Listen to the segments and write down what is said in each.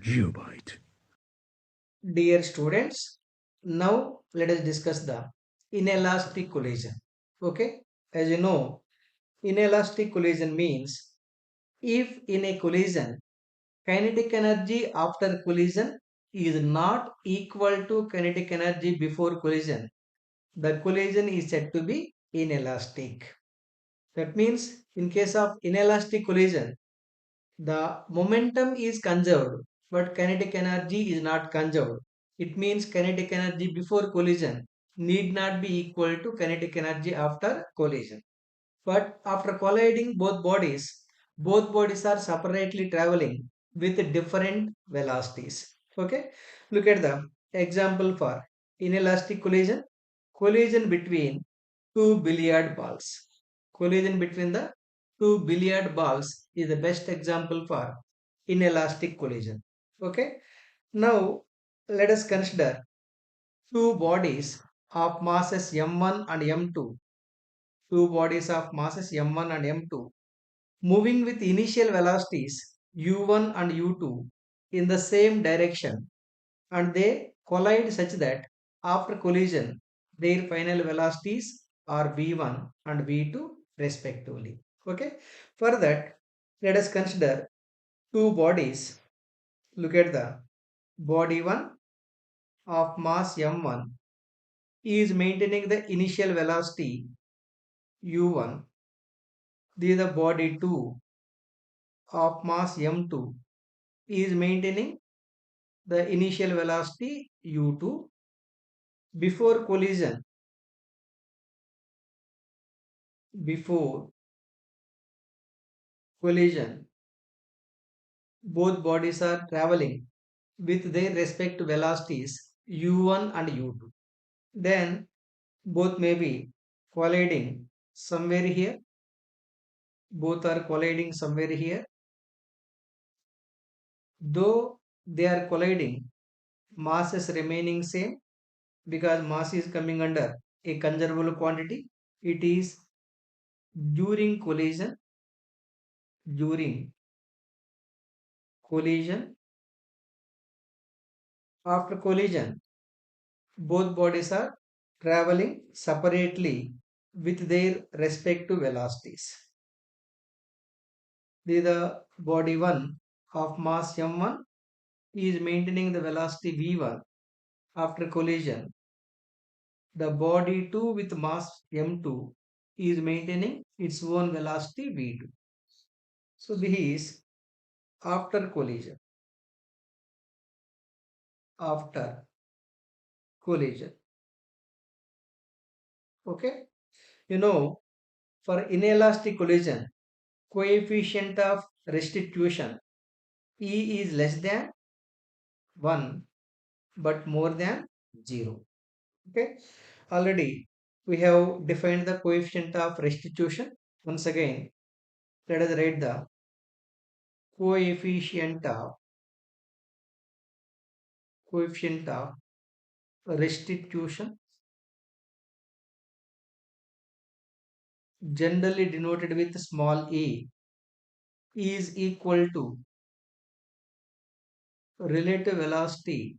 geobyte. Dear students, now let us discuss the inelastic collision. Okay, as you know, inelastic collision means if in a collision kinetic energy after collision is not equal to kinetic energy before collision, the collision is said to be inelastic. That means in case of inelastic collision, the momentum is conserved, but kinetic energy is not conserved. It means kinetic energy before collision need not be equal to kinetic energy after collision. But after colliding both bodies are separately traveling with different velocities. Okay, look at the example for inelastic collision. Collision between two billiard balls. Collision between the two billiard balls is the best example for inelastic collision. Okay, now let us consider two bodies of masses m1 and m2. Two bodies of masses m1 and m2 moving with initial velocities u1 and u2 in the same direction, and they collide such that after collision their final velocities are v1 and v2 respectively. Okay, for that let us consider two bodies. Look at the body 1 of mass m1 is maintaining the initial velocity u1. The body 2 of mass m2 is maintaining the initial velocity u2. Before collision, before collision, both bodies are traveling with their respective velocities u1 and u2. Then both may be colliding somewhere here. Both are colliding somewhere here. Though they are colliding, mass is remaining same because mass is coming under a conservable quantity. It is during collision, during collision, after collision, both bodies are traveling separately with their respective velocities. The body 1 of mass m1 is maintaining the velocity v1 after collision. The body 2 with mass m2 is maintaining its own velocity v2. So this is after collision. After collision. Okay. You know, for inelastic collision, coefficient of restitution E is less than 1 but more than 0. Okay. Already we have defined the coefficient of restitution. Once again, let us write the coefficient of coefficient of restitution, generally denoted with small a, is equal to relative velocity,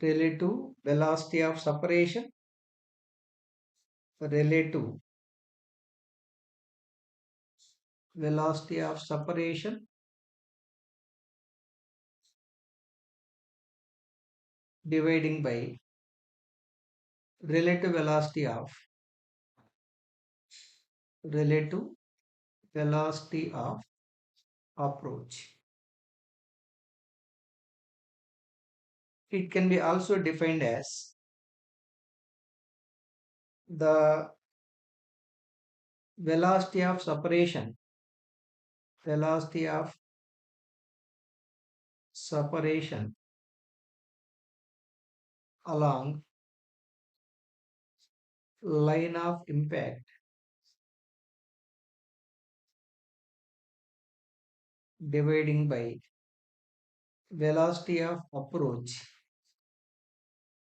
relative velocity of separation, relative velocity of separation dividing by relative velocity of relative velocity of approach. It can be also defined as the velocity of separation, velocity of separation along line of impact dividing by velocity of approach,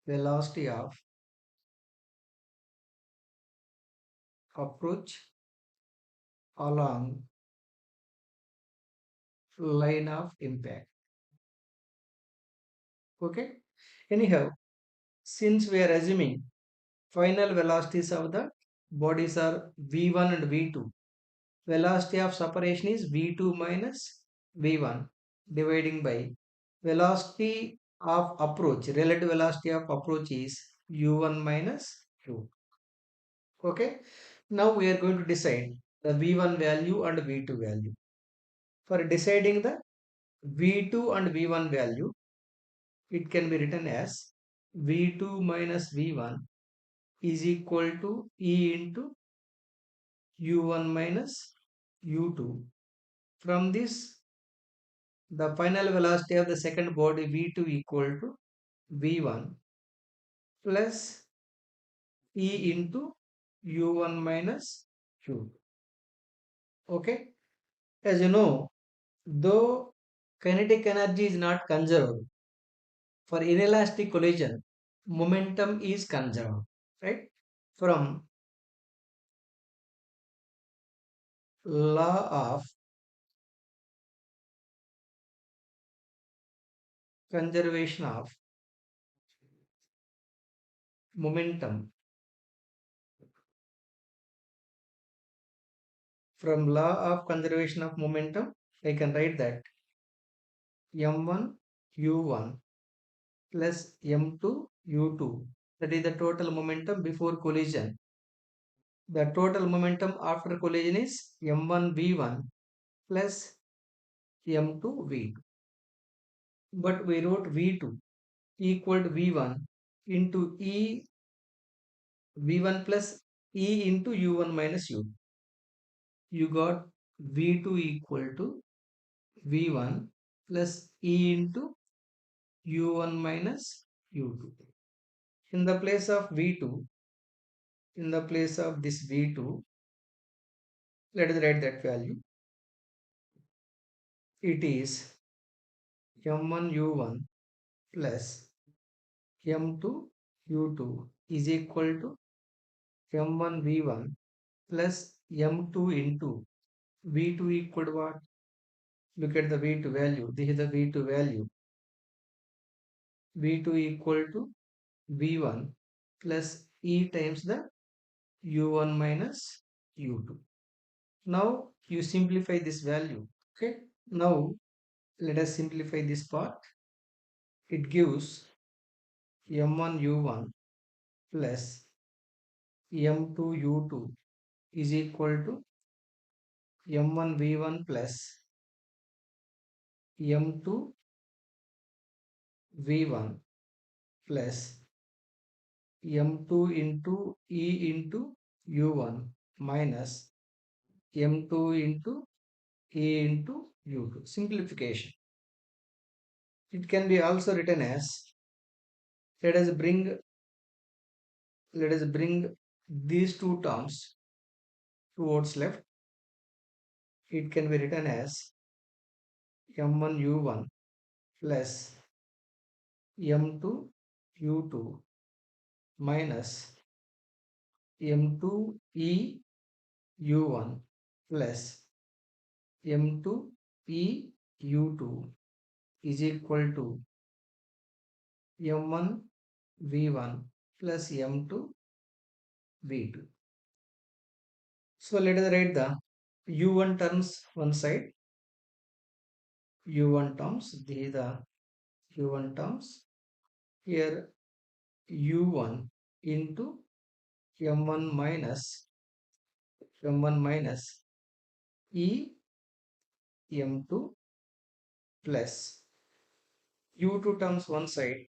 velocity of approach along line of impact. Okay. Anyhow, since we are assuming final velocities of the bodies are v1 and v2, velocity of separation is v2 minus v1 dividing by velocity of approach, relative velocity of approach is u1 minus u. Okay. Now we are going to decide the v1 value and v2 value. For deciding the v2 and v1 value, it can be written as v2 minus v1 is equal to E into u1 minus u2. From this, the final velocity of the second body v2 equal to v1 plus E into u1 minus u. Okay. As you know, though kinetic energy is not conserved, for inelastic collision, momentum is conserved, right? From law of conservation of momentum, from law of conservation of momentum, I can write that m1 u1 plus m2 u2, that is the total momentum before collision. The total momentum after collision is m1 v1 plus m2 v2. But we wrote v2 equal to v1 into e v1 plus e into u1 minus u. You got v2 equal to v1 plus e into u1 minus u2. In the place of v2, in the place of this v2, let us write that value. It is m1 u1 plus m2 u2 is equal to m1 v1 plus m2 into v2 equal to what? Look at the v2 value. This is the v2 value. v2 equal to v1 plus e times the u1 minus u2. Now you simplify this value. Okay. Now let us simplify this part. It gives m1 u1 plus m2 u2 is equal to m1 v1 plus m2 v1 plus m2 into e into u1 minus m2 into e into u2. Simplification. It can be also written as, let us bring these two terms towards left. It can be written as m1 u1 plus m2 u2 minus m2 e u1 plus m2 e u2 is equal to m1 v1 plus m2 v2. So let us write the u1 terms one side, u1 terms, these are the u1 terms. Here u1 into m1 minus e m2 plus u2 terms one side.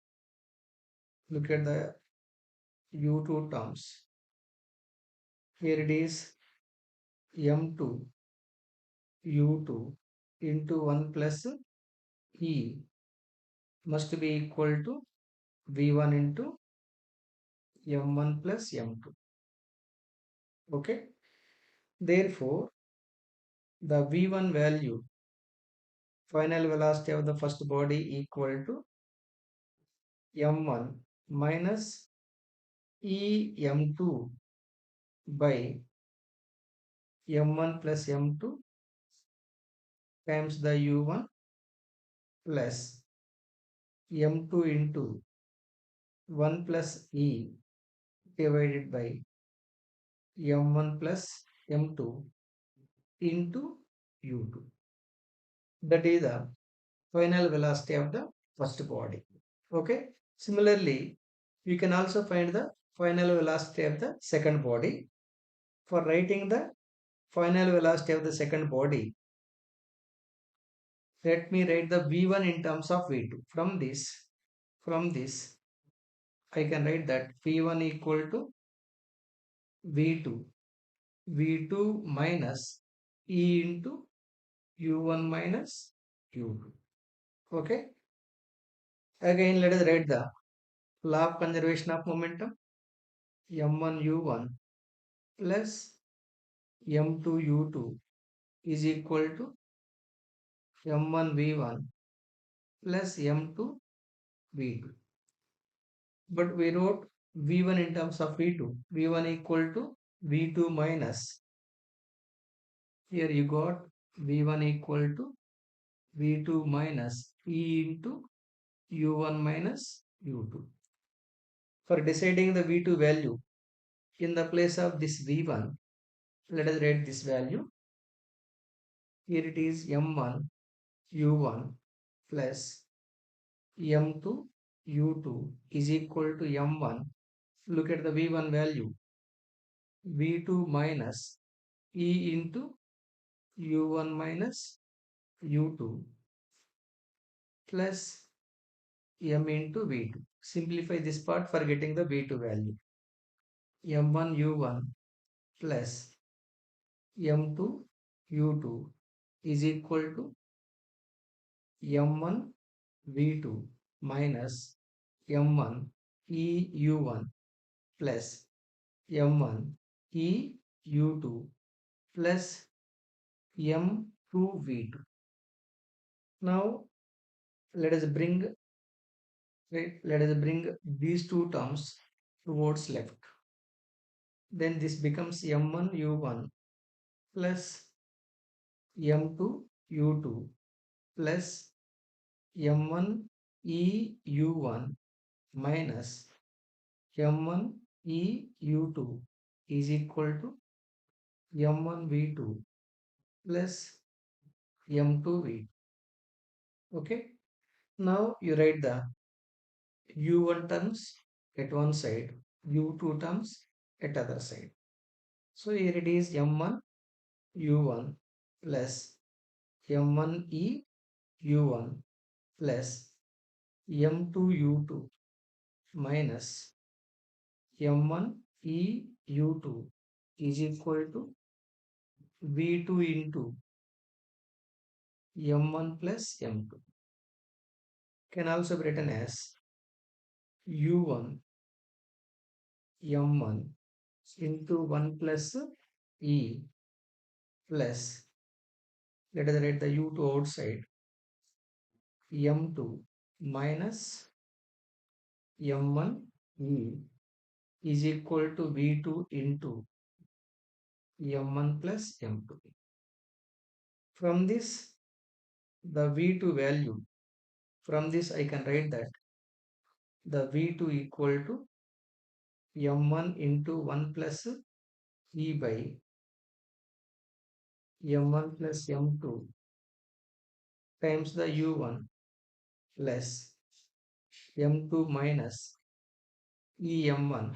Look at the u2 terms. Here it is m2 u2 into 1 plus e must be equal to v1 into m1 plus m2. Okay. Therefore, the v1 value, final velocity of the first body, equal to m1 minus e m2 by m1 plus m2 times the u1 plus m2 into 1 plus e divided by m1 plus m2 into u2. That is the final velocity of the first body. Okay. Similarly, you can also find the final velocity of the second body. For writing the final velocity of the second body, let me write the v1 in terms of v2. From this, I can write that v1 equal to v2, v2 minus e into u1 minus u2. Okay. Again, let us write the law of conservation of momentum. m1 u1 plus m2 u2 is equal to m1 v1 plus m2 v2. But we wrote v1 in terms of v2. v1 equal to v2 minus. Here you got v1 equal to v2 minus e into u1 minus u2. For deciding the v2 value, in the place of this v1, let us write this value. Here it is m1 u1 plus m2 u2 is equal to m1. Look at the v1 value, v2 minus e into u1 minus u2 plus m into v2. Simplify this part for getting the v2 value. m1 u1 plus m2 u2 is equal to m1 v2 minus m1 e u1 plus m1 e u2 plus m2 v2. Now let us bring these two terms towards left. Then this becomes m1 u1 plus m2 u2 plus m1 e u1 minus m1 e u2 is equal to m1 v2 plus m2 v2. Okay. Now you write the u1 terms at one side, u2 terms at other side. So here it is m1 u1 plus m1 e u1 plus m2 u2 minus m1 e u2 is equal to v2 into m1 plus m2. Can also be written as u1 m1 into 1 plus e plus, let us write the u2 outside, m2 minus m1 e is equal to v2 into m1 plus m2. From this, the v2 value, from this I can write that the v2 equal to m1 into 1 plus e by m1 plus m2 times the u1 plus m2 minus em1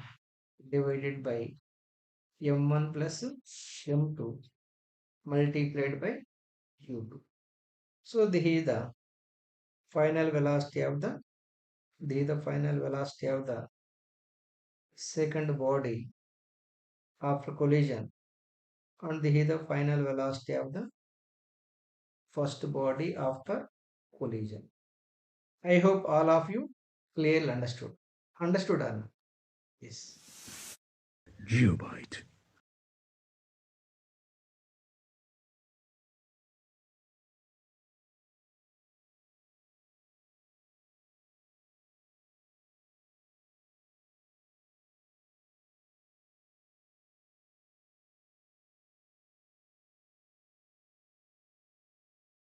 divided by m1 plus m2 multiplied by u2. So this is the final velocity of the second body after collision, and this is the final velocity of the first body after collision. I hope all of you clearly understood. Understood, Anna? Yes. Geobyte.